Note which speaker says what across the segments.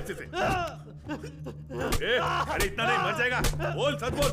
Speaker 1: अच्छे से। अरे इतना नहीं, मर जाएगा। बोल, सच बोल।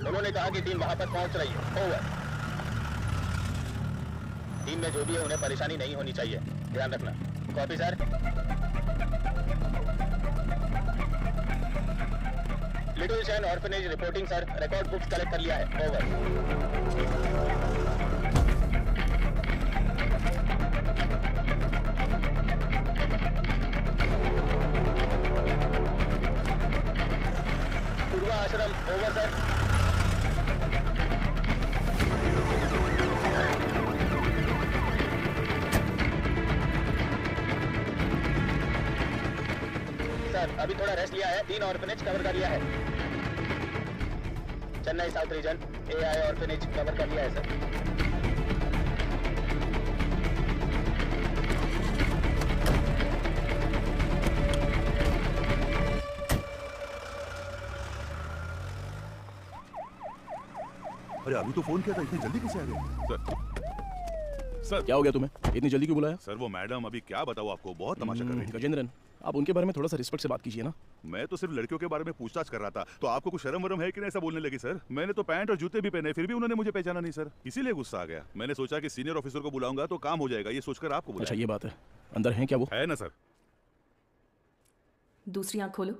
Speaker 2: उन्होंने कहा कि टीम वहां पर पहुंच रही है। ओवर। टीम में जो भी है उन्हें परेशानी नहीं होनी चाहिए, ध्यान रखना। Copy sir. Little shine orphanage reporting sir, record books collect कर लिया है। ओवर। आश्रम ओवर सर। सर अभी थोड़ा रेस्ट लिया है, 3 ऑर्फनेज कवर कर लिया है। Chennai south region AI orphanage cover कर लिया है सर।
Speaker 1: अरे अभी तो फोन किया था, इतनी जल्दी कैसे आ गए? सर
Speaker 3: क्या हो गया तुम्हें? इतनी जल्दी क्यों बुलाया?
Speaker 1: सर वो मैडम अभी क्या बताऊँ आपको, बहुत तमाशा कर रही थी।
Speaker 3: गजेंद्रन, आप उनके बारे में थोड़ा सा रिस्पेक्ट से बात कीजिए ना।
Speaker 1: मैं तो सिर्फ लड़कियों के बारे में पूछताछ कर रहा था, तो आपको कुछ शर्म वरम है कि नहीं ऐसा बोलने लगी? सर मैंने तो पैंट और जूते भी पहने, फिर भी उन्होंने मुझे पहचाना नहीं सर, इसीलिए गुस्सा आ गया। मैंने सोचा कि सीनियर ऑफिसर को बुलाऊंगा तो काम हो जाएगा, ये सोचकर आपको बुलाया।
Speaker 3: अच्छा ये बात है, अंदर है क्या वो?
Speaker 1: है ना सर।
Speaker 4: दूसरी आंख खोलो।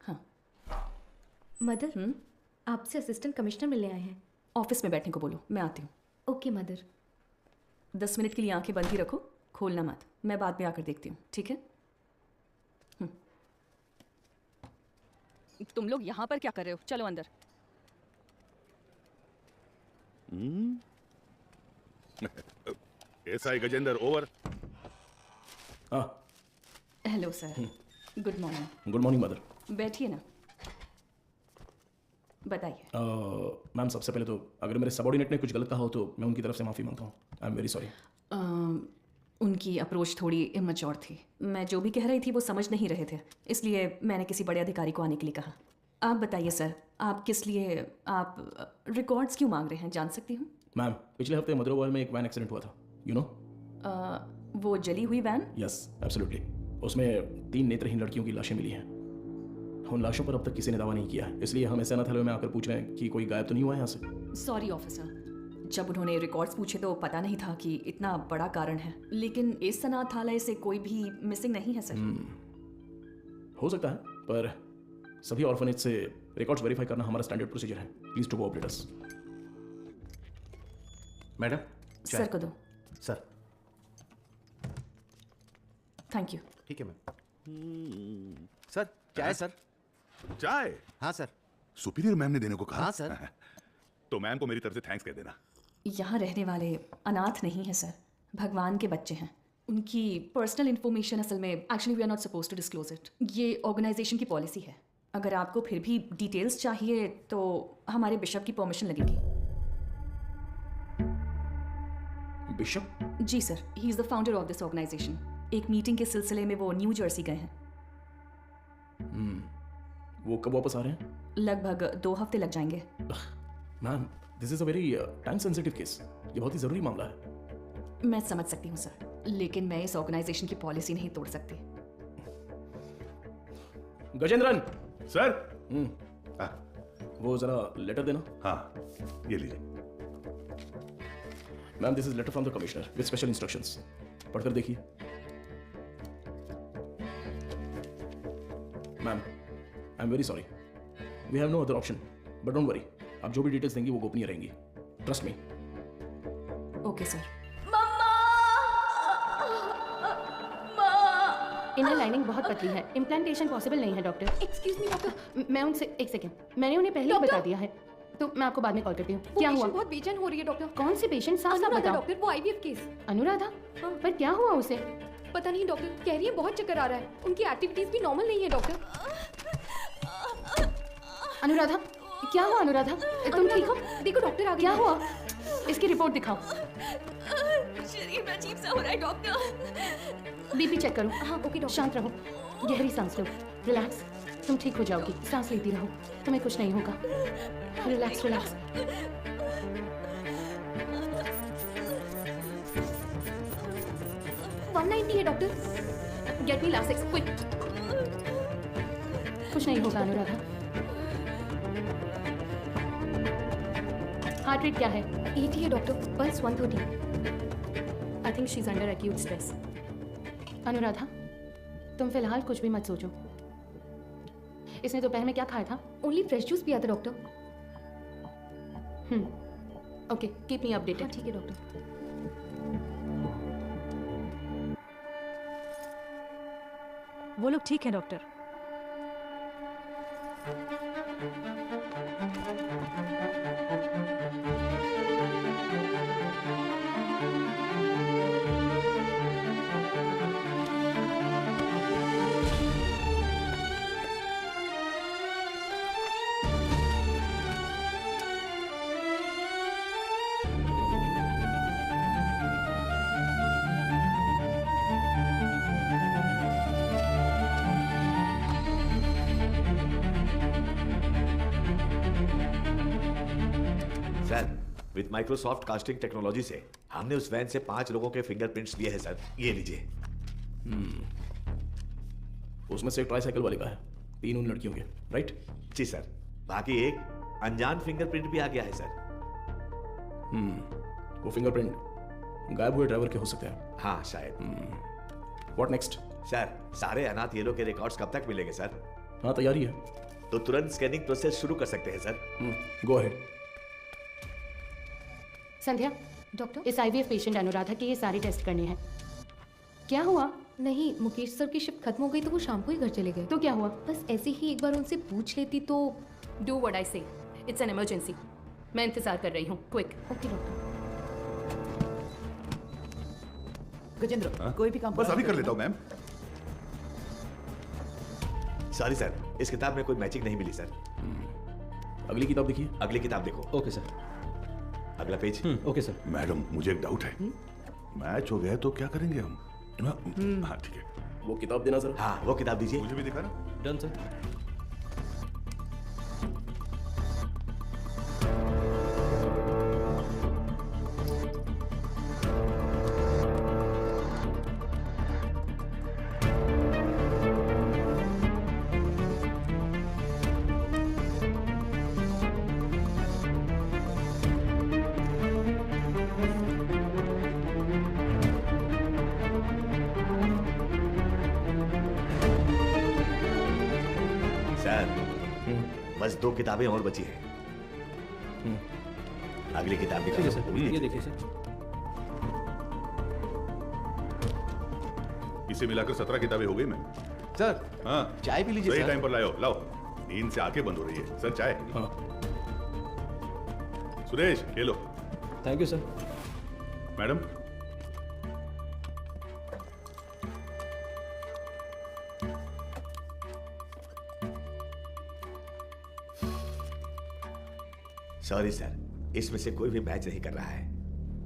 Speaker 4: हाँ
Speaker 5: मदर, आपसे असिस्टेंट कमिश्नर मिलने आए हैं।
Speaker 4: ऑफिस में बैठने को बोलो, मैं आती हूँ।
Speaker 5: Okay mother.
Speaker 4: 10 मिनट के लिए आंखें बंद ही रखो, खोलना मत। मैं बाद में आकर देखती हूँ, ठीक है? तुम लोग यहाँ पर क्या कर रहे हो? चलो अंदर।
Speaker 1: SI Gajendra over.
Speaker 3: हाँ
Speaker 4: hello sir, good morning.
Speaker 3: Good morning mother.
Speaker 4: बैठिए ना, बताइए।
Speaker 3: मैम सबसे पहले तो अगर मेरे सबॉर्डिनेट ने कुछ गलत कहा हो तो मैं उनकी तरफ से माफ़ी मांगता हूँ। I am very sorry.
Speaker 4: उनकी अप्रोच थोड़ी इमेच्योर थी। मैं जो भी कह रही थी वो समझ नहीं रहे थे, इसलिए मैंने किसी बड़े अधिकारी को आने के लिए कहा। आप बताइए सर, आप किस लिए आप रिकॉर्ड्स क्यों मांग रहे हैं, जान सकती हूँ?
Speaker 3: मैम पिछले हफ्ते मदरवाल में एक वैन एक्सीडेंट हुआ था, यू नो।
Speaker 4: वो जली हुई वैन?
Speaker 3: Yes absolutely. उसमें 3 नेत्रहीन लड़कियों की लाशें मिली हैं। उन लाशों पर अब तक किसी ने दावा नहीं किया है, इसलिए हम ऐसे अनाथालय में आकर पूछ रहे हैं कि कोई गायब तो नहीं हुआ यहाँ से।
Speaker 4: सॉरी ऑफिसर, जब उन्होंने रिकॉर्ड्स पूछे तो पता नहीं था कि इतना बड़ा कारण है, लेकिन इस अनाथालय से कोई भी मिसिंग नहीं है सर।
Speaker 3: हो सकता है, पर सभी ऑर्फनेज से रिकॉर्ड्स वेरीफाई करना हमारा स्टैंडर्ड प्रोसीजर है। Please to cooperate us.
Speaker 6: Madam
Speaker 4: sir को दो।
Speaker 6: Sir
Speaker 4: thank you.
Speaker 6: ठीक है मैम। सर चाय सर।
Speaker 1: चाय?
Speaker 6: हाँ सर।
Speaker 1: सुपीरियर मैम ने देने को कहा?
Speaker 6: हाँ सर।
Speaker 1: तो मैम को मेरी तरफ से थैंक्स कह देना।
Speaker 4: यहाँ रहने वाले अनाथ नहीं है सर, भगवान के बच्चे हैं। उनकी पर्सनल इन्फॉर्मेशन असल में actually we are not suppose to disclose it. ये ऑर्गेनाइजेशन की पॉलिसी है। अगर आपको फिर भी डिटेल्स चाहिए तो हमारे बिशप की परमिशन लगेगी।
Speaker 3: बिशप?
Speaker 4: जी sir, he is the founder of this organisation. एक मीटिंग के सिलसिले में वो न्यू जर्सी गए हैं।
Speaker 3: वो कब वापस आ रहे हैं?
Speaker 4: लगभग 2 हफ्ते लग जाएंगे।
Speaker 3: Ma'am, this is a very time sensitive case. ये बहुत ही ज़रूरी मामला है।
Speaker 4: मैं समझ सकती हूँ सर, लेकिन मैं इस ऑर्गेनाइजेशन की पॉलिसी नहीं तोड़ सकती।
Speaker 3: गजेंद्रन,
Speaker 1: सर।
Speaker 3: वो ज़रा लेटर देना।
Speaker 1: हाँ, ये लीजिए।
Speaker 3: Ma'am, this is letter from the commissioner with special instructions. पढ़कर देखिए। Ma'am, I am very sorry, we have no other option, but don't worry, आप जो भी डिटेल्स देंगी वो गोपनीय रहेंगी। Trust me.
Speaker 4: Okay sir.
Speaker 5: Inner lining बहुत पतली है, इम्प्लांटेशन पॉसिबल नहीं है डॉक्टर।
Speaker 7: एक्सक्यूज मी डॉक्टर,
Speaker 5: मैं उनसे एक सेकेंड, मैंने उन्हें पहले ही बता दिया है, तो मैं आपको बाद में कॉल करती हूँ। क्या हुआ?
Speaker 7: बहुत बेचैन हो रही है डॉक्टर।
Speaker 5: कौन सी पेशेंट? साफ साफ
Speaker 7: अनुराधा
Speaker 5: बताओ।
Speaker 7: डॉक्टर, वो आईवीएफ केस।
Speaker 5: अनुराधा? पर क्या हुआ उसे?
Speaker 7: पता नहीं डॉक्टर, कह रही है बहुत चक्कर आ रहा है, उनकी एक्टिविटीज भी नॉर्मल नहीं है डॉक्टर।
Speaker 5: अनुराधा, क्या हुआ अनुराधा? तुम ठीक हो?
Speaker 7: देखो डॉक्टर आ गई।
Speaker 5: क्या हुआ? इसकी रिपोर्ट दिखाओ।
Speaker 7: शरीर में अजीब सा हो रहा है डॉक्टर।
Speaker 5: बीपी चेक करो।
Speaker 7: हाँ ओके डॉक्टर।
Speaker 5: शांत रहो, गहरी सांस लो, रिलैक्स। तुम ठीक हो जाओगी, सांस लेती रहो, तुम्हें कुछ नहीं होगा। Relax relax.
Speaker 7: है doctor.
Speaker 5: Get me Lasix quick. कुछ नहीं होगा अनुराधा। हार्ट रेट क्या है?
Speaker 7: 80 है doctor, pulse 130।
Speaker 5: I think she is under acute stress. Anuradha, तुम फिलहाल कुछ भी मत सोचो। इसने दोपहर में क्या खाया था?
Speaker 7: ओनली फ्रेश जूस पिया था doctor.
Speaker 5: Okay, keep me updated.
Speaker 7: ठीक है डॉक्टर।
Speaker 8: वो लोग ठीक है doctor.
Speaker 9: With Microsoft casting technology से हमने उस वैन से 5 लोगों के फिंगरप्रिंट्स लिए हैं सर। ये लीजिए।
Speaker 3: उसमें से एक ट्राईसाइकिल वाले का है, 3 उन लड़कियों के, राइट?
Speaker 9: जी सर। बाकी एक अनजान फिंगरप्रिंट भी आ गया है सर।
Speaker 3: वो फिंगरप्रिंट गायब हुए ड्राइवर के हो सकते हैं।
Speaker 9: हाँ शायद।
Speaker 3: What next?
Speaker 9: सर, सारे अनाथ येलो के रिकॉर्ड्स कब तक मिलेंगे सर?
Speaker 3: हाँ, तैयारी है।
Speaker 9: तो तुरंत स्कैनिंग प्रोसेस शुरू कर सकते हैं sir.
Speaker 3: Go ahead.
Speaker 5: Sandhya,
Speaker 7: doctor?
Speaker 5: इस आईवीएफ पेशेंट अनुराधा के ये सारे टेस्ट करने हैं। क्या हुआ?
Speaker 7: नहीं, मुकेश सर की शिफ्ट खत्म हो गई तो वो शाम को ही घर चले गए।
Speaker 5: तो क्या हुआ?
Speaker 7: बस ऐसे ही एक बार उनसे पूछ लेती तो।
Speaker 5: डू व्हाट आई से। It's an emergency. मैं इंतजार कर रही हूँ। क्विक।
Speaker 7: Okay doctor.
Speaker 6: गजेंद्र, कोई भी काम
Speaker 1: बस अभी कर लेता हूँ मैम।
Speaker 9: सॉरी सर, इस किताब में कोई मैचिंग नहीं मिली सर।
Speaker 3: अगली किताब देखिए।
Speaker 9: अगली किताब देखो।
Speaker 6: Okay sir.
Speaker 9: अगला पेज।
Speaker 6: Okay sir.
Speaker 1: मैडम, मुझे एक डाउट है। मैच हो गया तो क्या करेंगे हम? हाँ ठीक है।
Speaker 3: वो किताब देना जरा।
Speaker 9: हाँ, वो किताब दीजिए।
Speaker 1: मुझे भी दिखा ना।
Speaker 6: Done sir.
Speaker 9: बस 2 किताबें और बची हैं। अगली किताब
Speaker 6: ठीक है सर, ये देखिए सर।
Speaker 1: इसे मिलाकर 17 किताबें हो गई मैम।
Speaker 6: सर,
Speaker 1: हाँ,
Speaker 6: चाय पी लीजिए
Speaker 1: सही
Speaker 6: सर।
Speaker 1: टाइम पर लाओ। लाओ, नींद से आंखें बंद हो रही है। सर चाय।
Speaker 3: हाँ।
Speaker 1: सुरेश, ये लो।
Speaker 6: Thank you sir.
Speaker 1: Madam,
Speaker 9: sorry sir, इसमें से कोई भी मैच नहीं कर रहा है।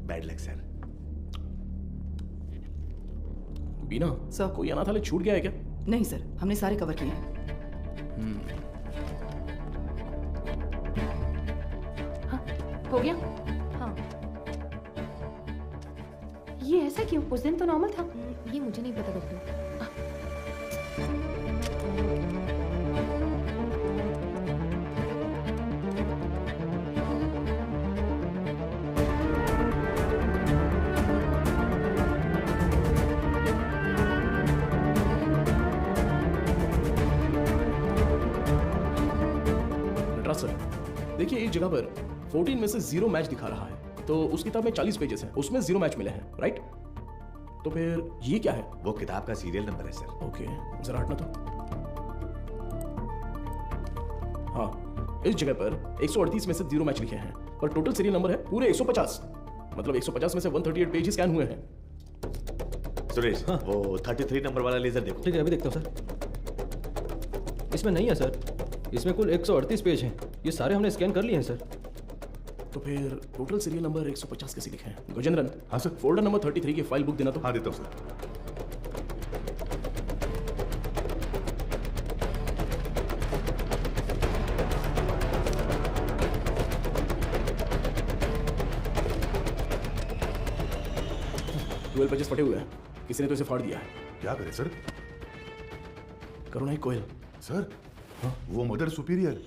Speaker 9: Bad luck sir.
Speaker 3: Beena, sir कोई अनाथालय छूट गया है क्या?
Speaker 10: नहीं सर, हमने सारे कवर किए हैं।
Speaker 5: हाँ, हो गया? हाँ। ये ऐसा क्यों? उस दिन तो नॉर्मल था।
Speaker 10: ये मुझे नहीं पता डॉक्टर।
Speaker 3: नटराज सर, देखिए एक जगह पर 14 में से 0 मैच दिखा रहा है, तो उस किताब में 40 पेजेस हैं, उसमें 0 मैच मिले हैं, राइट? तो फिर ये क्या है?
Speaker 9: वो किताब का सीरियल नंबर है सर।
Speaker 3: ओके, जरा हटना तो। हाँ, इस जगह पर 138 में से 0 मैच लिखे हैं, पर टोटल सीरियल नंबर है पूरे 150। मतलब 150 में से 138 पेज स्कैन हुए हैं।
Speaker 9: सुरेश, वो 33 नंबर वाला लेजर देखो।
Speaker 6: ठीक है, अभी देखता हूँ सर। इसमें नहीं है सर, इसमें कुल 138 पेज हैं। ये सारे हमने स्कैन कर लिए हैं सर।
Speaker 3: तो फिर टोटल सीरियल नंबर 150 कैसे लिखे हैं? गजेंद्रन,
Speaker 1: हाँ सर।
Speaker 3: फोल्डर नंबर 33 की फाइल बुक देना तो।
Speaker 1: हाँ देता हूँ सर।
Speaker 3: ट्वेल्व पेजेस फटे हुए हैं, किसी ने तो इसे फाड़ दिया है।
Speaker 1: क्या करे सर?
Speaker 3: करुणाई कोयल।
Speaker 1: सर, वो मदर सुपीरियर।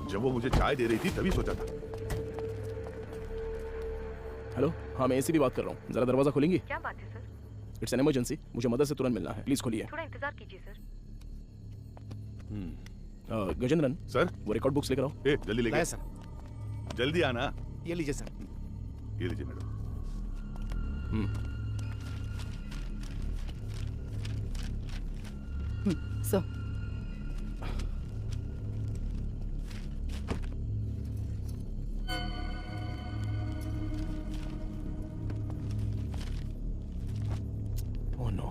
Speaker 1: जब वो मुझे चाय दे रही थी तभी सोचा था।
Speaker 3: हेलो, हाँ मैं एसी भी बात कर रहा हूँ, जरा दरवाजा खोलेंगी?
Speaker 10: क्या बात है सर?
Speaker 3: इट्स एन इमरजेंसी, मुझे मदर से तुरंत मिलना है, प्लीज खोलिए।
Speaker 10: थोड़ा इंतजार कीजिए सर।
Speaker 3: गजेंद्रन
Speaker 1: सर,
Speaker 3: वो रिकॉर्ड बुक्स लेकर आओ।
Speaker 1: ए जल्दी लेके
Speaker 6: सर,
Speaker 1: जल्दी आना।
Speaker 6: ये लीजिए सर।
Speaker 1: ये लीजिए मैडम।
Speaker 5: Sir,
Speaker 3: oh no.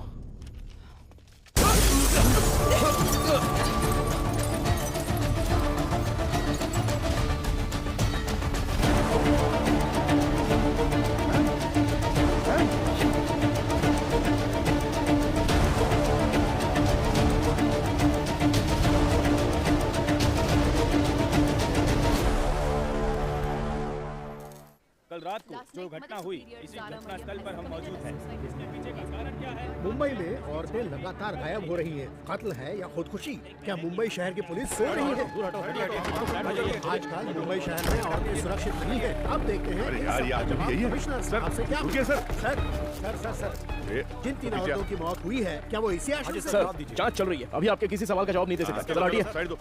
Speaker 11: कल रात को जो घटना हुई, इसी घटना स्थल पर हम मौजूद हैं। इसके पीछे का कारण क्या है?
Speaker 12: मुंबई में औरतें लगातार गायब हो रही हैं। कत्ल है या खुदकुशी? क्या मुंबई शहर की पुलिस सो रही है? आजकल मुंबई शहर में औरतें सुरक्षित नहीं है। अब देखते हैं।
Speaker 1: अरे यार, ये आज भी यही है।
Speaker 12: कमिश्नर
Speaker 1: सर,
Speaker 12: आपसे क्या?
Speaker 1: रुकिए sir.
Speaker 12: Sir sir sir sir, जिन 3 औरतों की मौत हुई है, क्या वो इसी आशय से?
Speaker 3: सर, जांच चल रही है, अभी आपके किसी सवाल का जवाब नहीं दे सकता। चलो हटिए।
Speaker 1: साइड दो।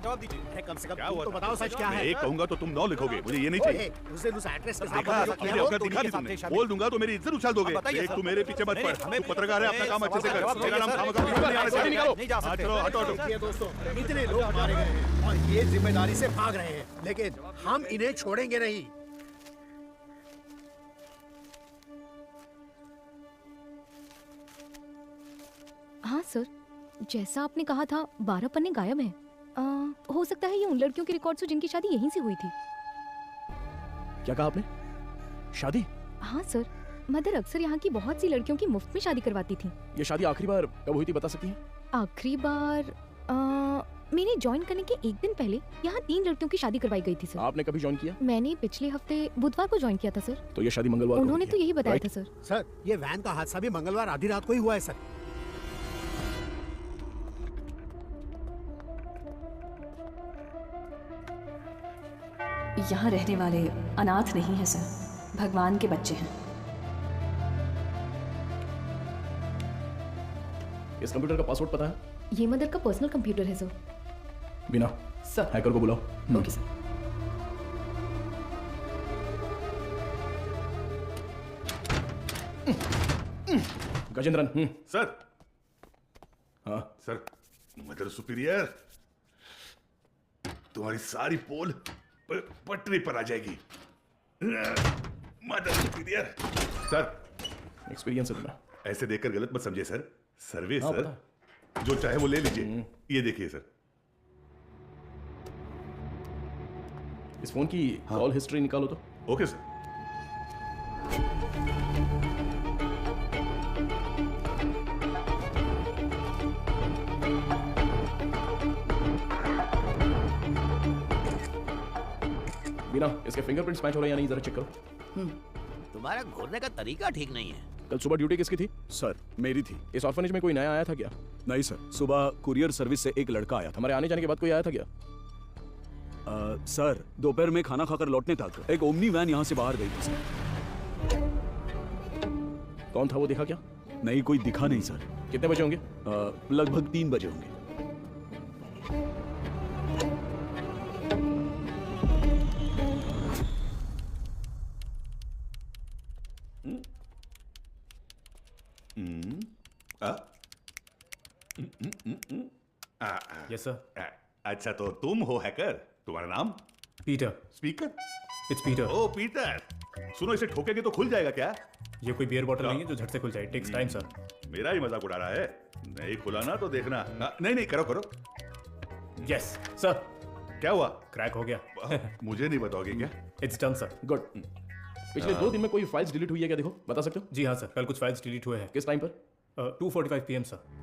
Speaker 6: जवाब दीजिए।
Speaker 12: कम से कम
Speaker 1: क्या
Speaker 12: तुम
Speaker 1: हुआ
Speaker 12: तो
Speaker 1: था?
Speaker 12: बताओ सच क्या
Speaker 1: मैं
Speaker 12: है?
Speaker 1: एक कहूंगा तो तुम 9 लिखोगे, मुझे ये नहीं चाहिए।
Speaker 12: उस दिन उस एक्ट्रेस के साथ
Speaker 1: देखा,
Speaker 12: जो
Speaker 1: अपनी
Speaker 12: किया वो
Speaker 1: औकात दिखा दी तुमने। बोल दूंगा तो मेरी इज्जत उछाल दोगे। एक तू मेरे पीछे मत पड़। तू पत्रकार है, अपना काम अच्छे से कर। मेरा नाम खामखा नहीं आना चाहिए। हाँ, चलो हटो हटो।
Speaker 12: देखिए दोस्तों, इतने लोग मारे गए हैं और ये जिम्मेदारी से भाग रहे हैं, लेकिन हम इन्हें छोड़ेंगे नहीं।
Speaker 10: हाँ सर, जैसा आपने कहा था 12 पन्ने गायब हैं। हो सकता है ये उन लड़कियों के रिकॉर्ड्स हो जिनकी शादी यहीं से हुई थी।
Speaker 3: क्या कहा आपने? शादी?
Speaker 10: हाँ सर, मदर अक्सर यहाँ की बहुत सी लड़कियों की मुफ्त में शादी करवाती थी।
Speaker 3: ये शादी आखिरी बार कब हुई थी बता सकती हैं?
Speaker 10: आखिरी बार मैंने ज्वाइन करने के एक दिन पहले यहाँ 3 लड़कियों की शादी करवाई गई थी सर।
Speaker 3: आपने कभी ज्वाइन किया?
Speaker 10: मैंने पिछले हफ्ते बुधवार को ज्वाइन किया था सर।
Speaker 3: तो ये शादी मंगलवार को
Speaker 10: उन्होंने
Speaker 3: हुई
Speaker 10: तो
Speaker 3: है,
Speaker 10: यही बताया
Speaker 3: right?
Speaker 10: था सर।
Speaker 12: सर, ये वैन का हादसा भी मंगलवार आधी रात को ही हुआ है सर।
Speaker 4: यहाँ रहने वाले अनाथ नहीं हैं सर, भगवान के बच्चे हैं।
Speaker 3: इस कंप्यूटर का पासवर्ड पता है?
Speaker 10: ये मदर का पर्सनल कंप्यूटर है सर।
Speaker 3: बिना
Speaker 4: सर।
Speaker 3: हैकर को बुलाओ।
Speaker 4: Okay sir.
Speaker 3: गजेंद्रन।
Speaker 1: सर।
Speaker 3: हाँ
Speaker 1: सर, मदर सुपीरियर, तुम्हारी सारी पोल पटरी पर आ जाएगी। Mother superior. सर
Speaker 3: एक्सपीरियंस है तुम्हें।
Speaker 1: ऐसे देखकर गलत मत समझिए सर, सर्विस
Speaker 3: हाँ,
Speaker 1: सर, जो चाहे वो ले लीजिए। ये देखिए सर।
Speaker 3: इस फोन की कॉल हिस्ट्री निकालो तो।
Speaker 1: Okay sir.
Speaker 3: बिना इसके फिंगरप्रिंट्स मैच हो रहे हैं या नहीं, जरा चेक करो।
Speaker 13: तुम्हारा घूरने का तरीका ठीक नहीं है।
Speaker 3: कल सुबह ड्यूटी किसकी थी?
Speaker 14: सर मेरी थी।
Speaker 3: इस ऑर्फनेज में कोई नया आया था क्या?
Speaker 14: नहीं सर, सुबह कुरियर सर्विस से एक लड़का आया था।
Speaker 3: हमारे आने जाने के बाद कोई आया था क्या?
Speaker 14: सर दोपहर में खाना खाकर लौटने तक एक ओमनी वैन यहाँ से बाहर गई थी सर।
Speaker 3: कौन था वो, देखा क्या?
Speaker 14: नहीं, कोई दिखा नहीं सर।
Speaker 3: कितने बजे होंगे?
Speaker 14: लगभग 3 बजे होंगे।
Speaker 1: Yes sir. अच्छा तो तुम हो हैकर, तुम्हारा नाम?
Speaker 15: Peter.
Speaker 1: Speaker?
Speaker 15: It's Peter.
Speaker 1: Oh Peter, सुनो इसे ठोकेंगे तो खुल जाएगा क्या?
Speaker 15: ये कोई बियर बॉटल नहीं है जो झट से खुल जाए। Takes time sir.
Speaker 1: मेरा ही मजाक उड़ा रहा है। नहीं खुला ना तो देखना। नहीं नहीं, करो करो।
Speaker 15: Yes sir.
Speaker 1: क्या हुआ?
Speaker 15: क्रैक हो गया।
Speaker 1: मुझे नहीं बताओगे क्या?
Speaker 15: It's done sir.
Speaker 3: गुड। पिछले 2 दिन में कोई फाइल्स डिलीट हुई है क्या, देखो, बता सकते हो?
Speaker 15: जी हाँ सर, कल कुछ फाइल्स डिलीट हुए हैं।
Speaker 3: किस टाइम पर?
Speaker 15: 2:45 PM सर।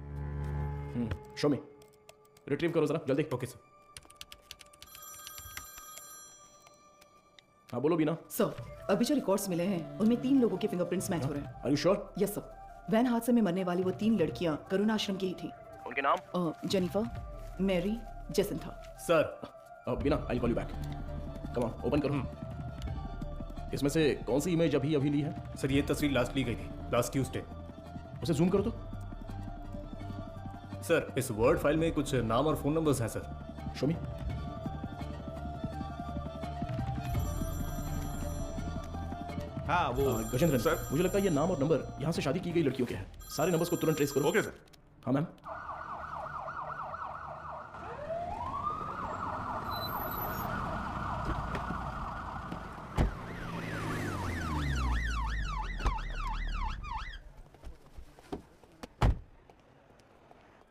Speaker 3: शो मी, रिट्रीव करो जरा जल्दी।
Speaker 15: Okay sir.
Speaker 3: हाँ बोलो बीना।
Speaker 16: सर अभी जो रिकॉर्ड्स मिले हैं उनमें 3 लोगों के फिंगरप्रिंट्स मैच हो रहे हैं।
Speaker 3: Are you sure?
Speaker 16: Yes sir. Van हादसे में मरने वाली वो 3 लड़कियां करुणा आश्रम की ही थी।
Speaker 3: उनके नाम?
Speaker 16: Jennifer, Mary, Jacintha.
Speaker 3: Sir Beena, I will call you back. Come on, open करो। इसमें से कौन सी इमेज अभी ली है?
Speaker 15: सर ये तस्वीर लास्ट ली गई थी, लास्ट ट्यूसडे।
Speaker 3: उसे जूम करो तो।
Speaker 15: सर इस वर्ड फाइल में कुछ नाम और फोन नंबर्स हैं सर।
Speaker 3: शो मी।
Speaker 1: हाँ वो
Speaker 3: गजेंद्रन सर, मुझे लगता है ये नाम और नंबर यहाँ से शादी की गई लड़कियों के हैं। सारे नंबर्स को तुरंत ट्रेस करो।
Speaker 1: Okay sir.
Speaker 3: हाँ मैम।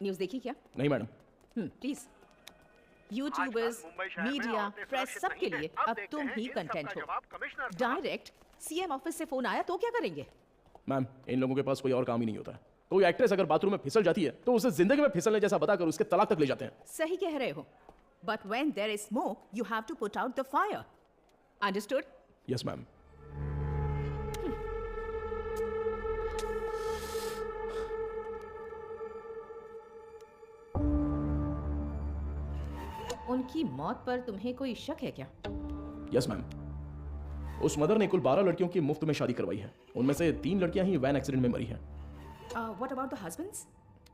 Speaker 17: न्यूज़ देखी क्या?
Speaker 3: नहीं madam.
Speaker 17: Please. YouTubers, media, press सबके लिए अब तुम ही कंटेंट हो। डायरेक्ट सीएम ऑफिस से फोन आया तो क्या करेंगे?
Speaker 3: मैम इन लोगों के पास कोई और काम ही नहीं होता है। कोई एक्ट्रेस अगर बाथरूम में फिसल जाती है तो उसे जिंदगी में फिसलने जैसा बताकर उसके तलाक तक ले जाते हैं।
Speaker 17: सही कह रहे हो। But when there is smoke you have to put out the fire. Understood?
Speaker 3: Yes ma'am.
Speaker 17: उनकी मौत पर तुम्हें कोई शक है क्या?
Speaker 3: Yes ma'am. उस मदर ने कुल 12 लड़कियों की मुफ्त में शादी करवाई है। उनमें से 3 लड़कियां ही वैन एक्सीडेंट में मरी हैं।
Speaker 17: What about the husbands?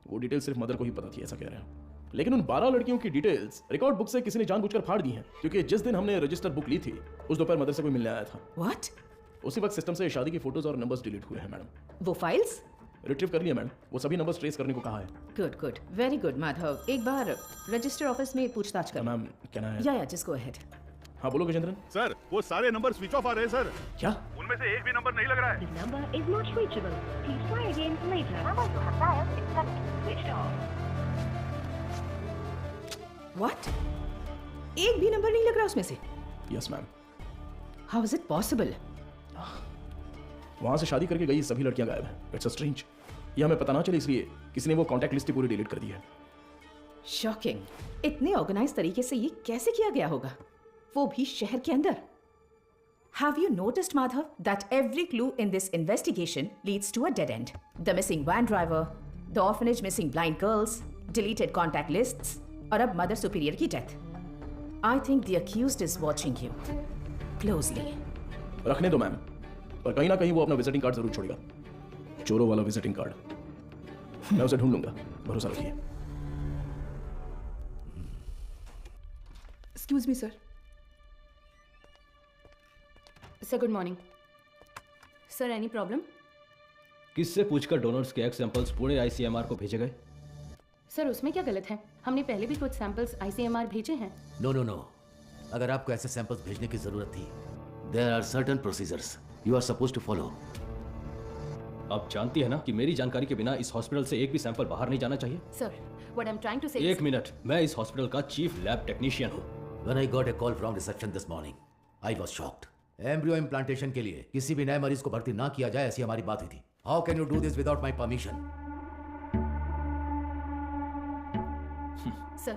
Speaker 3: वो डिटेल सिर्फ मदर को ही पता थी, ऐसा कह रहे हैं। लेकिन उन 12 लड़कियों की डिटेल्स रिकॉर्ड बुक से किसी ने जानबूझकर फाड़ दी हैं, क्योंकि जिस दिन हमने रजिस्टर बुक ली थी उस दोपहर मदर से कोई मिलने आया था।
Speaker 17: व्हाट?
Speaker 3: उसी वक्त सिस्टम से शादी की फोटोज और नंबर्स डिलीट हुए हैं मैडम।
Speaker 17: वो फाइल्स
Speaker 3: रिट्रीव कर लिया मैडम। वो सभी नंबर्स ट्रेस करने को कहा है।
Speaker 17: Good good, very good Madhav. एक बार रजिस्टर ऑफिस में पूछताछ कर।
Speaker 3: मैम कहना है।
Speaker 17: या जस्ट गो अहेड।
Speaker 3: हाँ बोलो गजेंद्रन।
Speaker 1: सर वो सारे नंबर स्विच ऑफ आ रहे हैं सर।
Speaker 3: क्या?
Speaker 1: उनमें से एक भी नंबर नहीं लग रहा है।
Speaker 18: number is not reachable. Please try again later. Number you have dialed is currently switched off.
Speaker 17: What? एक भी नंबर नहीं लग रहा उसमें से?
Speaker 3: Yes ma'am.
Speaker 17: How is it possible?
Speaker 3: वहां से शादी करके गई सभी लड़कियां गायब हैं। It's strange. ये हमें पता ना चले इसलिए किसी ने वो कांटेक्ट लिस्ट पूरी डिलीट कर दी है।
Speaker 17: शॉकिंग। इतने ऑर्गेनाइज तरीके से ये कैसे किया गया होगा, वो भी शहर के अंदर? Have you noticed, Madhav, that every clue in this investigation leads to a dead end? The missing van driver, the orphanage missing blind girls, deleted contact lists, और अब मदर सुपीरियर की death. I think the accused is watching you closely.
Speaker 3: रखने दो ma'am, पर कहीं ना कहीं वो अपना विजिटिंग कार्ड जरूर छोड़ेगा। चोरों वाला विजिटिंग कार्ड। मैं उसे ढूंढ लूंगा, भरोसा रखिए।
Speaker 16: Excuse me, sir.
Speaker 5: Sir good morning. Sir any problem?
Speaker 6: किससे पूछकर डोनर्स के एग्स सैंपल्स पुणे आईसीएमआर को भेजे गए?
Speaker 5: सर उसमें क्या गलत है? हमने पहले भी कुछ सैंपल्स आईसीएमआर भेजे हैं।
Speaker 13: नो नो नो, अगर आपको ऐसे सैंपल्स भेजने की जरूरत थी There are certain procedures you are supposed to follow.
Speaker 6: आप जानती है ना कि मेरी जानकारी के बिना इस हॉस्पिटल से एक भी सैंपल बाहर नहीं जाना चाहिए।
Speaker 5: Sir, what I'm trying to say
Speaker 6: एक मिनट, मैं इस हॉस्पिटल का चीफ लैब टेक्नीशियन हूँ।
Speaker 13: When I got a call from reception this morning, I was shocked. Embryo implantation के लिए किसी भी नए मरीज को भर्ती ना किया जाए, ऐसी हमारी बात हुई थी। How can you do this without my permission?
Speaker 5: Sir,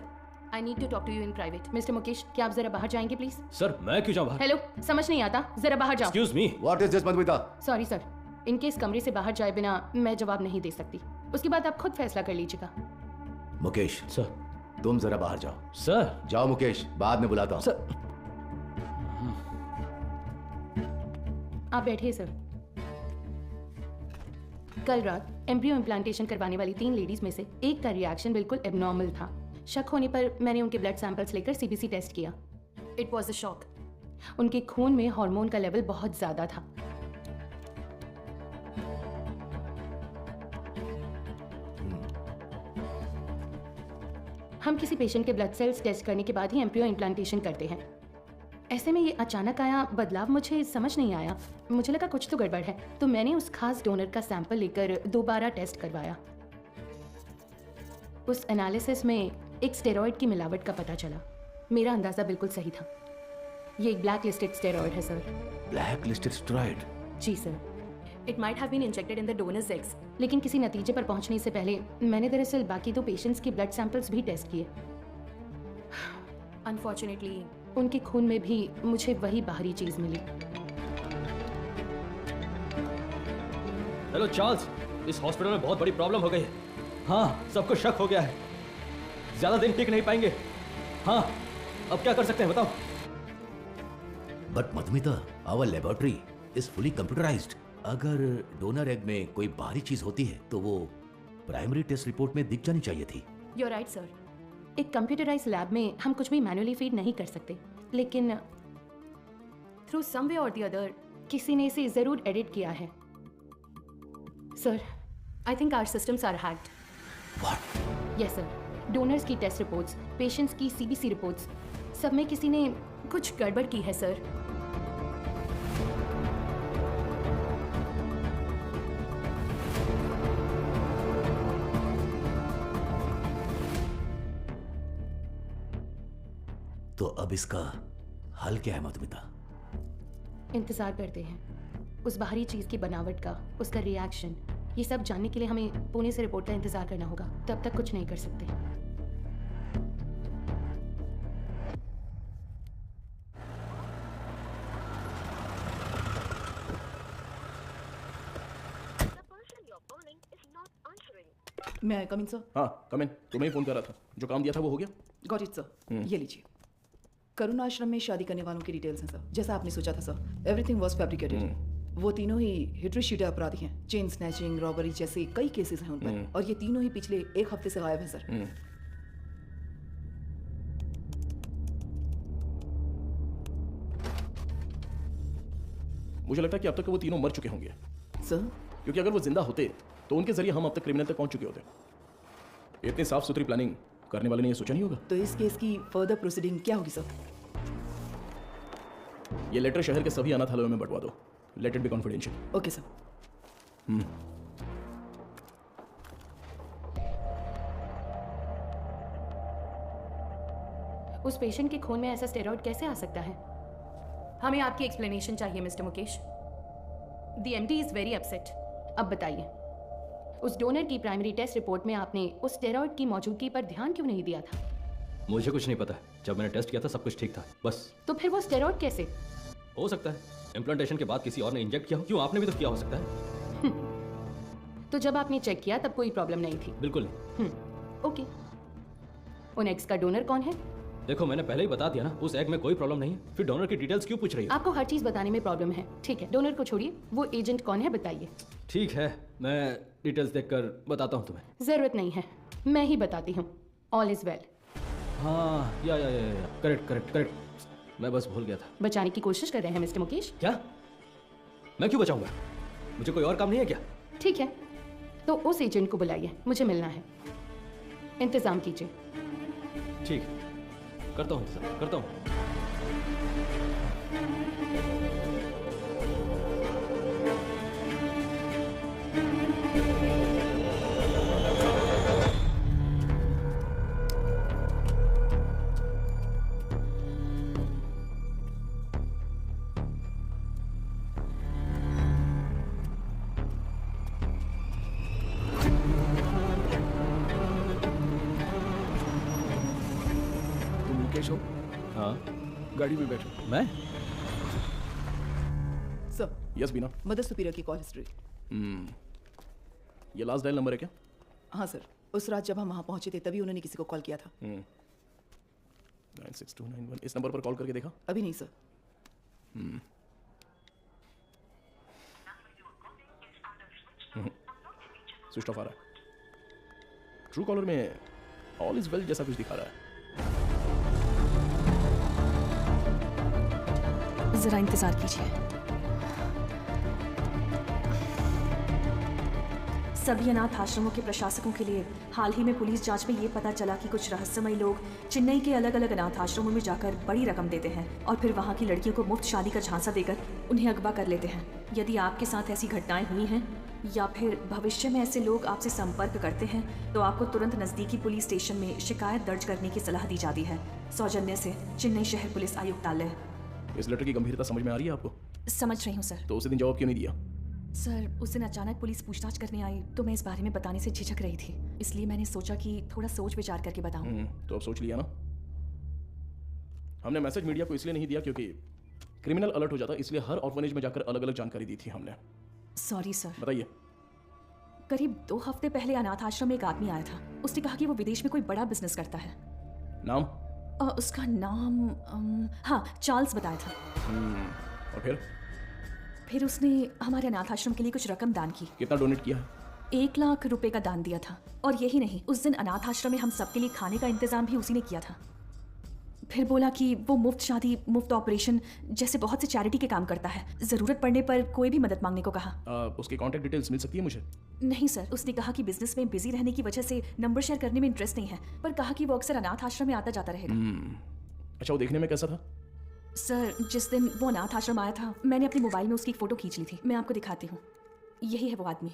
Speaker 5: I need to talk to you in private. Mr. Mukesh, क्या आप जरा बाहर जाएंगे प्लीज?
Speaker 6: सर, मैं क्यों जाऊँ बाहर?
Speaker 5: हेलो, समझ नहीं आता, जरा बाहर जाओ।
Speaker 6: Excuse me.
Speaker 13: What is this, Madhumita?
Speaker 5: Sorry sir, इनके इस कमरे से बाहर जाए बिना मैं जवाब नहीं दे सकती। उसके बाद आप खुद फैसला कर लीजिएगा।
Speaker 13: मुकेश,
Speaker 6: सर,
Speaker 13: तुम जरा बाहर जाओ।
Speaker 6: सर,
Speaker 13: जाओ मुकेश, बाद में बुलाता हूँ।
Speaker 6: सर,
Speaker 5: आप बैठिए सर। कल रात एम्ब्रियो इम्प्लांटेशन करवाने वाली 3 लेडीज में से एक का रिएक्शन बिल्कुल एबनॉर्मल था। शक होने पर मैंने उनके ब्लड सैंपल्स लेकर सीबीसी टेस्ट किया। It was a shock. उनके खून में हार्मोन का लेवल बहुत ज्यादा था। हम किसी पेशेंट के ब्लड सेल्स टेस्ट करने के बाद ही एम्ब्रियो इम्प्लांटेशन करते हैं। ऐसे में ये अचानक आया बदलाव मुझे समझ नहीं आया। मुझे लगा कुछ तो गड़बड़ है, तो मैंने उस खास डोनर का सैंपल लेकर दोबारा टेस्ट करवाया। उस एनालिसिस में एक स्टेरॉइड की मिलावट का पता चला। मेरा अंदाजा बिल्कुल सही था। ये एक ब्लैक लिस्टेड स्टेरॉइड है सर।
Speaker 13: Black listed steroid?
Speaker 5: जी sir. It might have been injected in the donors eggs. लेकिन किसी नतीजे पर पहुंचने से पहले मैंने दरअसल बाकी 2 पेशेंट्स के ब्लड सैंपल्स भी टेस्ट किए। अनफॉर्चुनेटली उनके खून में भी मुझे वही बाहरी चीज मिली।
Speaker 6: हेलो चार्ल्स, इस हॉस्पिटल में बहुत बड़ी प्रॉब्लम हो गई है। हाँ, सबको शक हो गया है। ज्यादा दिन टिक नहीं पाएंगे। हाँ, अब क्या कर सकते हैं बताओ?
Speaker 13: But Madhumita, our laboratory is fully computerised. अगर डोनर एग में कोई बाहरी चीज होती है तो वो प्राइमरी टेस्ट रिपोर्ट में दिख जानी चाहिए थी।
Speaker 5: You are right sir. एक कंप्यूटराइज्ड लैब में हम कुछ भी मैन्युअली फीड नहीं कर सकते, लेकिन थ्रू सम वे और द अदर किसी ने इसे जरूर एडिट किया है। Sir, I think our systems are hacked.
Speaker 13: What?
Speaker 5: Yes sir. Donors की टेस्ट रिपोर्ट्स, पेशेंट्स की सीबीसी रिपोर्ट्स, सब में किसी ने कुछ गड़बड़ की है सर।
Speaker 13: तो अब इसका हल क्या है मधुमिता?
Speaker 5: इंतजार करते हैं उस बाहरी चीज की बनावट का, उसका रिएक्शन। ये सब जानने के लिए हमें पुणे से रिपोर्ट का इंतजार करना होगा। तब तक कुछ नहीं कर सकते।
Speaker 16: मैं कम इन सर?
Speaker 3: हाँ, कम इन। तुम्हें ही फोन कर रहा था। जो काम दिया था वो हो गया?
Speaker 16: Got it sir. ये लीजिए। करुणा आश्रम में शादी करने वालों की डिटेल्स हैं सर, जैसा आपने सोचा था सर। Everything was fabricated. वो तीनों ही हिट्रीशीटे अपराधी हैं। चेन स्नैचिंग, रॉबरी जैसे कई केसेस हैं उन पर, और ये तीनों ही पिछले 1 हफ्ते से गायब हैं सर।
Speaker 3: मुझे लगता है कि अब तक वो तीनों मर चुके होंगे
Speaker 16: सर,
Speaker 3: क्योंकि अगर वो जिंदा होते तो उनके जरिए हम अब तक क्रिमिनल तक पहुंच चुके होते। इतनी साफ सुथरी प्लानिंग करने वाले ने ये सोचा नहीं होगा।
Speaker 16: तो इस केस की फर्दर प्रोसीडिंग क्या होगी सर?
Speaker 3: ये लेटर शहर के सभी अनाथालयों में बंटवा दो। Let it be confidential.
Speaker 16: Okay sir.
Speaker 5: उस पेशेंट के खून में ऐसा स्टेरॉइड कैसे आ सकता है? हमें आपकी एक्सप्लेनेशन चाहिए mister Mukesh. The MD is very upset. अब बताइए, उस डोनर की प्राइमरी टेस्ट रिपोर्ट में आपने उस स्टेरॉइड की मौजूदगी पर ध्यान क्यों नहीं दिया था?
Speaker 6: मुझे कुछ नहीं पता। जब मैंने टेस्ट किया था सब कुछ ठीक था, बस।
Speaker 5: तो फिर वो स्टेरॉइड कैसे?
Speaker 6: हो सकता है इम्प्लांटेशन के बाद किसी और ने इंजेक्ट किया हो। क्यों, आपने भी तो किया हो सकता है।
Speaker 5: तो जब आपने चेक किया तब कोई प्रॉब्लम नहीं थी?
Speaker 6: बिल्कुल नहीं।
Speaker 5: ओके। उन एग्स का डोनर कौन है?
Speaker 6: देखो, मैंने पहले ही बता दिया ना, उस एग में कोई प्रॉब्लम नहीं है। फिर डोनर की डिटेल्स क्यों पूछ रही हो?
Speaker 5: आपको हर चीज बताने में प्रॉब्लम है। ठीक है, डोनर को छोड़िए, वो एजेंट कौन है बताइए।
Speaker 6: ठीक है, मैं डिटेल्स देखकर बताता हूँ तुम्हें।
Speaker 5: जरूरत नहीं है, मैं ही बताती हूँ। All is well.
Speaker 6: हाँ, या करेक्ट। मैं बस भूल गया था।
Speaker 5: बचाने की कोशिश कर रहे हैं मिस्टर मुकेश?
Speaker 6: क्या? मैं क्यों बचाऊंगा? मुझे कोई और काम नहीं है क्या?
Speaker 5: ठीक है, तो उस एजेंट को बुलाइए, मुझे मिलना है। इंतजाम कीजिए।
Speaker 6: ठीक है, करता हूँ इंतजाम, करता हूँ।
Speaker 15: केशव,
Speaker 6: हाँ
Speaker 15: गाड़ी में बैठो।
Speaker 6: मैं?
Speaker 16: सर
Speaker 3: यस बीना।
Speaker 16: मदर सुपीरियर की कॉल हिस्ट्री।
Speaker 3: ये लास्ट डायल नंबर है क्या?
Speaker 16: हाँ सर, उस रात जब हम वहाँ पहुंचे थे तभी उन्होंने किसी को कॉल किया था।
Speaker 3: 96291 इस नंबर पर कॉल करके देखा?
Speaker 16: अभी नहीं सर।
Speaker 3: स्विच ऑफ आ रहा है। ट्रू कॉलर में ऑल इज वेल जैसा कुछ दिखा रहा है।
Speaker 4: जरा इंतजार कीजिए। सभी अनाथ आश्रमों के प्रशासकों के लिए हाल ही में पुलिस जांच में ये पता चला कि कुछ रहस्यमयी लोग चेन्नई के अलग अलग अनाथ आश्रमों में जाकर बड़ी रकम देते हैं और फिर वहाँ की लड़कियों को मुफ्त शादी का झांसा देकर उन्हें अगवा कर लेते हैं। यदि आपके साथ ऐसी घटनाएं हुई हैं या फिर भविष्य में ऐसे लोग आपसे संपर्क करते हैं तो आपको तुरंत नज़दीकी पुलिस स्टेशन में शिकायत दर्ज करने की सलाह दी जाती है। सौजन्य से चेन्नई शहर पुलिस आयुक्तालय।
Speaker 3: इस लेटर की गंभीरता समझ में आ रही है आपको?
Speaker 4: समझ रही हूँ सर।
Speaker 3: तो उसी दिन जवाब क्यों नहीं दिया?
Speaker 4: सर उस दिन अचानक पुलिस पूछताछ करने आई तो मैं इस बारे में बताने से झिझक रही थी, इसलिए मैंने सोचा कि थोड़ा सोच विचार करके बताऊं।
Speaker 3: तो अब सोच लिया ना? हमने मैसेज मीडिया को इसलिए नहीं दिया क्योंकि क्रिमिनल अलर्ट हो जाता, इसलिए हर ऑर्फनेज में जाकर अलग अलग जानकारी दी थी हमने।
Speaker 4: Sorry sir.
Speaker 3: बताइए।
Speaker 4: करीब 2 हफ्ते पहले अनाथ आश्रम में एक आदमी आया था। उसने कहा कि वो विदेश में कोई बड़ा बिजनेस करता है।
Speaker 3: नाम?
Speaker 4: उसका नाम हाँ चार्ल्स बताया था।
Speaker 3: और
Speaker 4: फिर उसने हमारे अनाथ आश्रम के लिए कुछ रकम दान की।
Speaker 3: कितना डोनेट किया?
Speaker 4: 1 लाख रुपए का दान दिया था। और यही नहीं, उस दिन अनाथ आश्रम में हम सबके लिए खाने का इंतजाम भी उसी ने किया था। फिर बोला कि वो मुफ्त शादी, मुफ्त ऑपरेशन जैसे बहुत से चैरिटी के काम करता है। जरूरत पड़ने पर कोई भी मदद मांगने को कहा।
Speaker 3: उसके कॉन्टैक्ट डिटेल्स मिल सकती है मुझे?
Speaker 4: नहीं सर, उसने कहा कि बिजनेस में बिजी रहने की वजह से नंबर शेयर करने में इंटरेस्ट नहीं है, पर कहा कि वो अक्सर अनाथ आश्रम में आता जाता रहेगा।
Speaker 3: अच्छा, वो देखने में कैसा था?
Speaker 4: सर जिस दिन वो अनाथ आश्रम आया था मैंने अपने मोबाइल में उसकी एक फोटो खींच ली थी। मैं आपको दिखाती हूँ। यही है वो आदमी।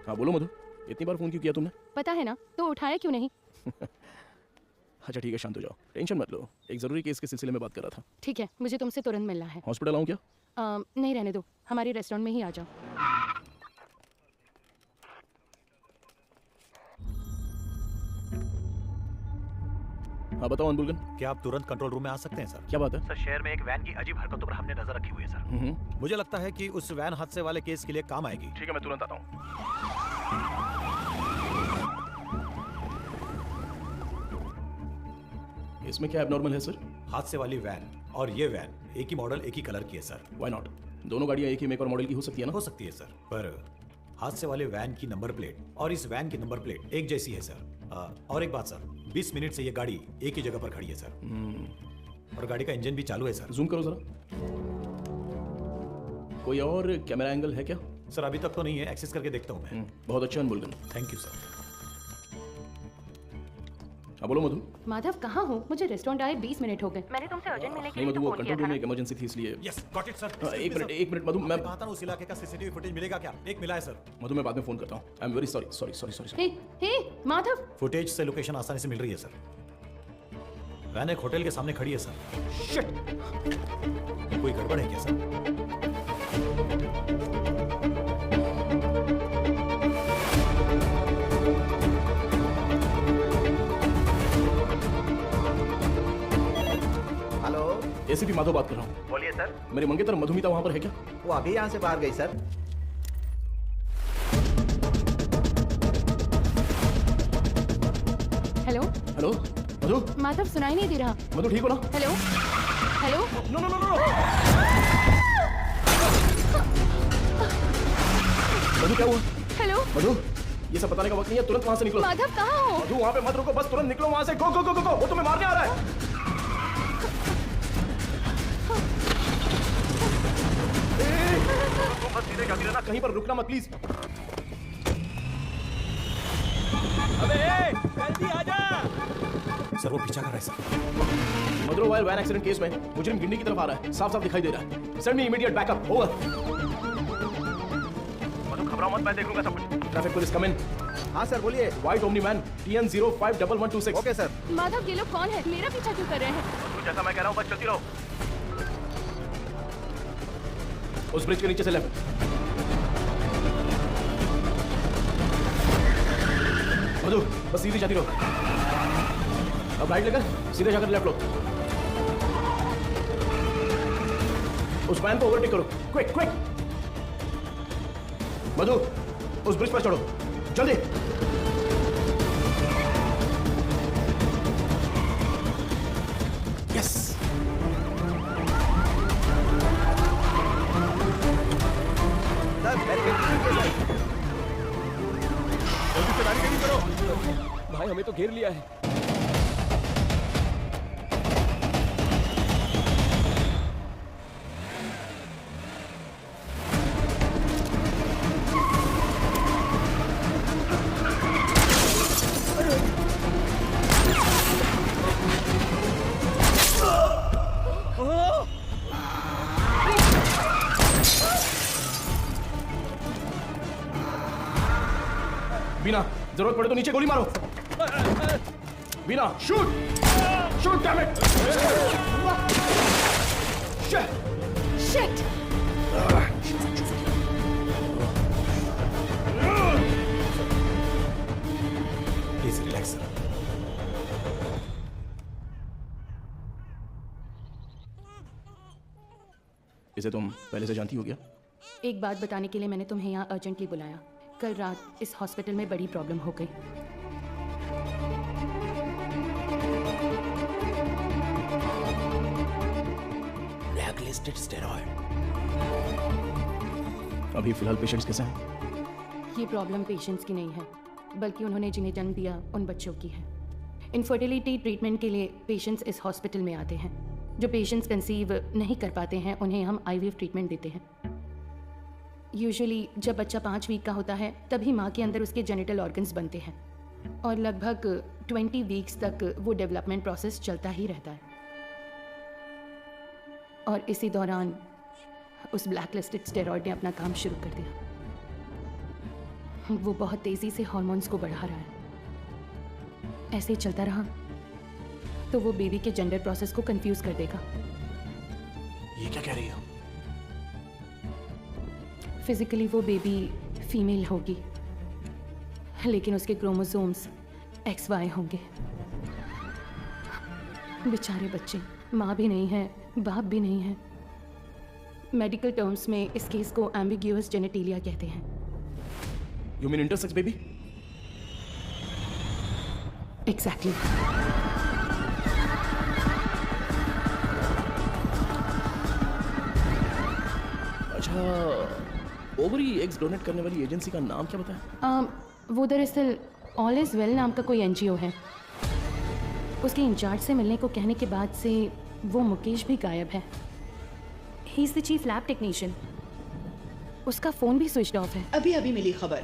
Speaker 3: हाँ बोलो मधु, इतनी बार फोन क्यों किया तुमने?
Speaker 5: पता है ना, तो उठाया क्यों नहीं?
Speaker 3: अच्छा ठीक है, शांत हो जाओ, टेंशन मत लो। एक जरूरी केस के सिलसिले में बात कर रहा था।
Speaker 5: ठीक है, मुझे तुमसे तुरंत मिलना है।
Speaker 3: हॉस्पिटल आऊँ क्या?
Speaker 5: नहीं, रहने दो, हमारे रेस्टोरेंट में ही आ जाओ।
Speaker 3: हाँ बताओ अनबुलगन।
Speaker 19: क्या आप तुरंत कंट्रोल रूम में आ सकते हैं सर?
Speaker 3: क्या बात है?
Speaker 19: सर शहर में एक वैन की अजीब हरकतों पर हमने नजर रखी हुई है सर। मुझे लगता है कि उस वैन हादसे वाले केस के लिए काम आएगी।
Speaker 3: ठीक है, मैं तुरंत आता हूँ। इसमें क्या एबनॉर्मल है सर?
Speaker 19: हादसे वाली वैन और ये वैन एक ही मॉडल, एक ही कलर की है सर।
Speaker 3: Why not? दोनों गाड़ियाँ एक ही मेक और मॉडल की हो सकती है ना?
Speaker 19: हो सकती है सर, पर हादसे वाले वैन की नंबर प्लेट और इस वैन की नंबर प्लेट एक जैसी है सर। और एक बात सर, 20 मिनट से ये गाड़ी एक ही जगह पर खड़ी है सर। और गाड़ी का इंजन भी चालू है सर।
Speaker 3: जूम करो जरा। कोई और कैमरा एंगल है क्या?
Speaker 19: सर अभी तक तो नहीं है, एक्सेस करके देखता हूँ मैं।
Speaker 3: बहुत अच्छा अनबुलगन।
Speaker 19: Thank you sir.
Speaker 3: हाँ बोलो मधु।
Speaker 5: माधव कहाँ हो? मुझे रेस्टोरेंट आए 20 मिनट हो गए। मैंने तुमसे अर्जेंट मिलने के
Speaker 3: नहीं
Speaker 5: लिए
Speaker 3: मधु, वो
Speaker 5: फोन किया
Speaker 3: कंट्रोल रूम
Speaker 5: था
Speaker 3: में
Speaker 5: ना।
Speaker 3: एक इमरजेंसी थी इसलिए।
Speaker 19: Yes got it sir.
Speaker 3: एक मिनट मधु, मैं
Speaker 19: कहा था ना उस इलाके का सीसीटीवी फुटेज मिलेगा क्या? एक मिला है सर।
Speaker 3: मधु मैं बाद में फोन करता हूँ। I am very sorry sorry sorry sorry.
Speaker 5: Hey Madhav,
Speaker 19: footage से लोकेशन आसानी से मिल रही है सर। वैन एक होटल के सामने खड़ी है सर। शिट! कोई गड़बड़ है क्या सर?
Speaker 20: हेलो,
Speaker 3: एसीपी माधव बात कर रहा हूँ।
Speaker 20: बोलिए सर।
Speaker 3: मेरी मंगेतर मधुमिता वहाँ पर है क्या?
Speaker 20: वो अभी यहाँ से बाहर गई sir.
Speaker 5: Hello
Speaker 3: hello Madhu.
Speaker 5: Madhav, सुनाई नहीं दे रहा।
Speaker 3: मधु ठीक हो ना?
Speaker 5: Hello hello.
Speaker 3: No no no no. Madhu क्या हुआ?
Speaker 5: हेलो
Speaker 3: मधु, ये सब बताने का वक्त नहीं है, तुरंत वहाँ से निकलो।
Speaker 5: माधव कहाँ हो?
Speaker 3: मधु वहाँ पे मत रुको, बस तुरंत निकलो वहाँ से। गो गो गो गो, वो तुम्हें मारने आ रहा है। तुम बस सीधे जाती रहना, कहीं पर रुकना मत प्लीज।
Speaker 11: अबे जल्दी आजा।
Speaker 19: सर वो पीछा कर रहा है सर।
Speaker 3: मधुरो वाइल वैन एक्सीडेंट केस में मुजरिम गिंडी की तरफ आ रहा है, साफ साफ दिखाई दे रहा है। Send me immediate backup. Over. Madhu घबराओ मत, मैं देखूंगा सब कुछ। Traffic police come in.
Speaker 20: हाँ सर बोलिए।
Speaker 3: White Omni man TN051126।
Speaker 20: Okay sir.
Speaker 5: Madhav, ये लोग कौन है? मेरा पीछा क्यों कर रहे हैं?
Speaker 3: तू जैसा मैं कह रहा हूँ बस चलती रहो। उस ब्रिज के नीचे से लेफ्ट। मधु, बस सीधी जाती रहो। अब राइट लेकर सीधे जाकर लेफ्ट लो। उस वैन को ओवरटेक करो, क्विक क्विक। मधु, उस ब्रिज पर चढ़ो, जल्दी। यस।
Speaker 11: जल्दी से गाड़ी करो। भाई हमें तो घेर लिया है।
Speaker 3: बीना, जरूरत पड़े तो नीचे गोली मारो। Beena, shoot shoot damn it.
Speaker 5: Shit.
Speaker 19: Please relax sir.
Speaker 3: इसे तुम पहले से जानती हो क्या?
Speaker 5: एक बात बताने के लिए मैंने तुम्हें यहाँ अर्जेंटली बुलाया। कल रात इस हॉस्पिटल में बड़ी प्रॉब्लम हो गई।
Speaker 13: Blacklisted steroid.
Speaker 3: अभी फिलहाल पेशेंट्स कैसे हैं?
Speaker 5: ये प्रॉब्लम पेशेंट्स की नहीं है, बल्कि उन्होंने जिन्हें जन्म दिया उन बच्चों की है। इनफर्टिलिटी ट्रीटमेंट के लिए पेशेंट्स इस हॉस्पिटल में आते हैं। जो पेशेंट्स कंसीव नहीं कर पाते हैं उन्हें हम IVF ट्रीटमेंट देते हैं। यूजुअली जब बच्चा 5 वीक का होता है तभी माँ के अंदर उसके जेनिटल ऑर्गन्स बनते हैं और लगभग 20 वीक्स तक वो डेवलपमेंट प्रोसेस चलता ही रहता है। और इसी दौरान उस ब्लैकलिस्टेड स्टेरॉइड ने अपना काम शुरू कर दिया। वो बहुत तेज़ी से हार्मोन्स को बढ़ा रहा है। ऐसे ही चलता रहा तो वो बेबी के जेंडर प्रोसेस को कंफ्यूज कर देगा।
Speaker 3: ये क्या कह रही हो?
Speaker 5: फिजिकली वो बेबी फीमेल होगी, लेकिन उसके क्रोमोसोम्स XY होंगे। बेचारे बच्चे, माँ भी नहीं है, बाप भी नहीं है। मेडिकल टर्म्स में इस केस को एम्बिग्यूअस जेनेटिलिया कहते हैं।
Speaker 3: You mean intersex baby?
Speaker 5: Exactly.
Speaker 3: अच्छा, ओवरी एग्स डोनेट करने वाली एजेंसी का नाम क्या बताया?
Speaker 5: वो दरअसल ऑल इज वेल नाम का कोई NGO है। उसके इंचार्ज से मिलने को कहने के बाद से वो मुकेश भी गायब है। He is the chief lab technician. उसका फोन भी स्विच ऑफ है।
Speaker 16: अभी अभी मिली खबर,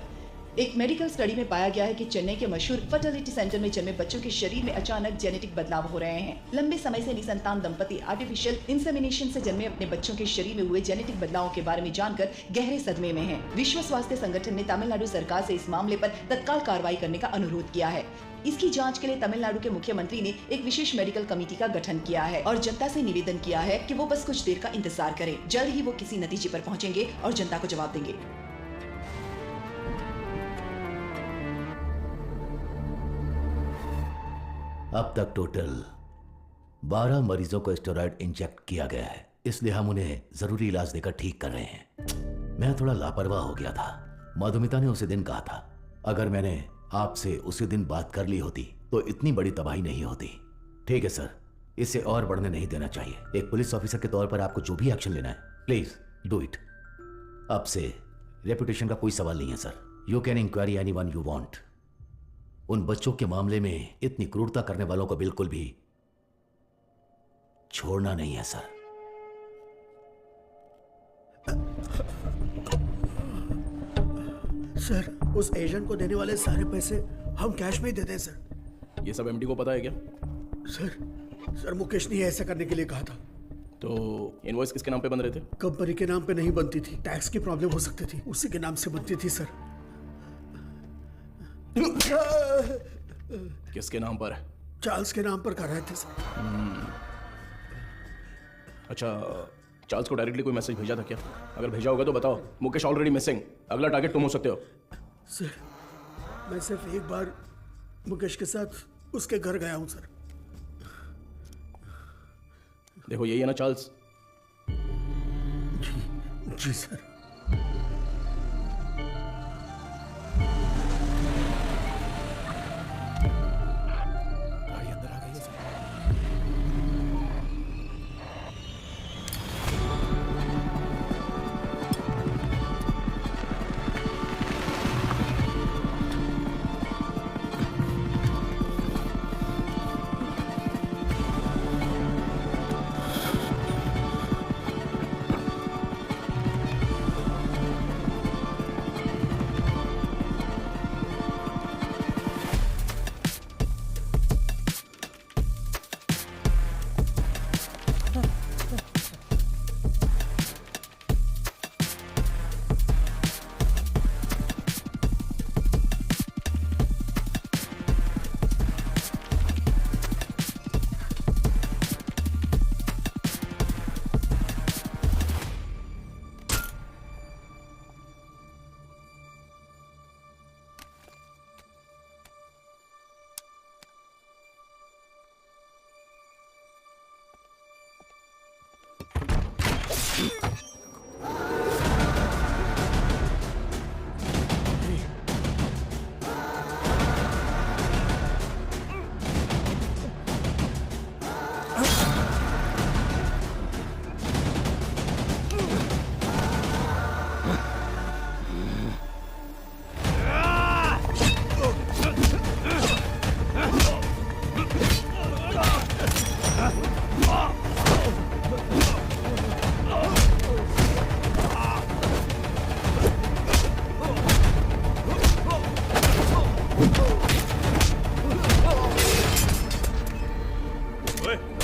Speaker 16: एक मेडिकल स्टडी में पाया गया है कि चेन्नई के मशहूर फर्टिलिटी सेंटर में जन्मे बच्चों के शरीर में अचानक जेनेटिक बदलाव हो रहे हैं। लंबे समय से निसंतान दंपति आर्टिफिशियल इंसेमिनेशन से जन्मे अपने बच्चों के शरीर में हुए जेनेटिक बदलावों के बारे में जानकर गहरे सदमे में हैं। विश्व स्वास्थ्य संगठन ने तमिलनाडु सरकार से इस मामले पर तत्काल कार्रवाई करने का अनुरोध किया है। इसकी जांच के लिए तमिलनाडु के मुख्यमंत्री ने एक विशेष मेडिकल कमेटी का गठन किया है और जनता से निवेदन किया है कि वो बस कुछ देर का इंतजार करें। जल्द ही वो किसी नतीजे पर पहुंचेंगे और जनता को जवाब देंगे।
Speaker 13: अब तक टोटल 12 मरीजों को स्टेरॉइड इंजेक्ट किया गया है, इसलिए हम उन्हें जरूरी इलाज देकर ठीक कर रहे हैं। मैं थोड़ा लापरवाह हो गया था। मधुमिता ने उसी दिन कहा था, अगर मैंने आपसे उसी दिन बात कर ली होती तो इतनी बड़ी तबाही नहीं होती। ठीक है सर, इसे और बढ़ने नहीं देना चाहिए। एक पुलिस ऑफिसर के तौर पर आपको जो भी एक्शन लेना है, प्लीज डू इट। अब से रेपुटेशन का कोई सवाल नहीं है sir. You can inquiry anyone you want. उन बच्चों के मामले में इतनी क्रूरता करने वालों को बिल्कुल भी छोड़ना नहीं है सर।
Speaker 12: सर, उस एजेंट को देने वाले सारे पैसे हम कैश में ही देते हैं सर।
Speaker 3: ये सब MD को पता है क्या?
Speaker 12: सर मुकेश ने ऐसा करने के लिए कहा था।
Speaker 3: तो इनवॉइस किसके नाम पे बन रहे थे?
Speaker 12: कंपनी के नाम पे नहीं बनती थी, टैक्स की प्रॉब्लम हो सकती थी, उसी के नाम से बनती थी सर।
Speaker 3: किसके नाम पर?
Speaker 12: चार्ल्स के नाम पर कर रहे थे सर।
Speaker 3: अच्छा, चार्ल्स को डायरेक्टली कोई मैसेज भेजा था क्या? अगर भेजा होगा तो बताओ। मुकेश ऑलरेडी मिसिंग, अगला टारगेट तुम हो सकते हो।
Speaker 12: सर मैं सिर्फ एक बार मुकेश के साथ उसके घर गया हूं सर।
Speaker 3: देखो यही है ना चार्ल्स?
Speaker 12: जी सर।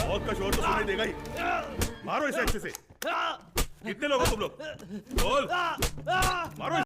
Speaker 1: मौत का शोर तो सुनाई देगा ही। मारो इसे अच्छे से। कितने लोग हो तुम लोग? बोल। मारो।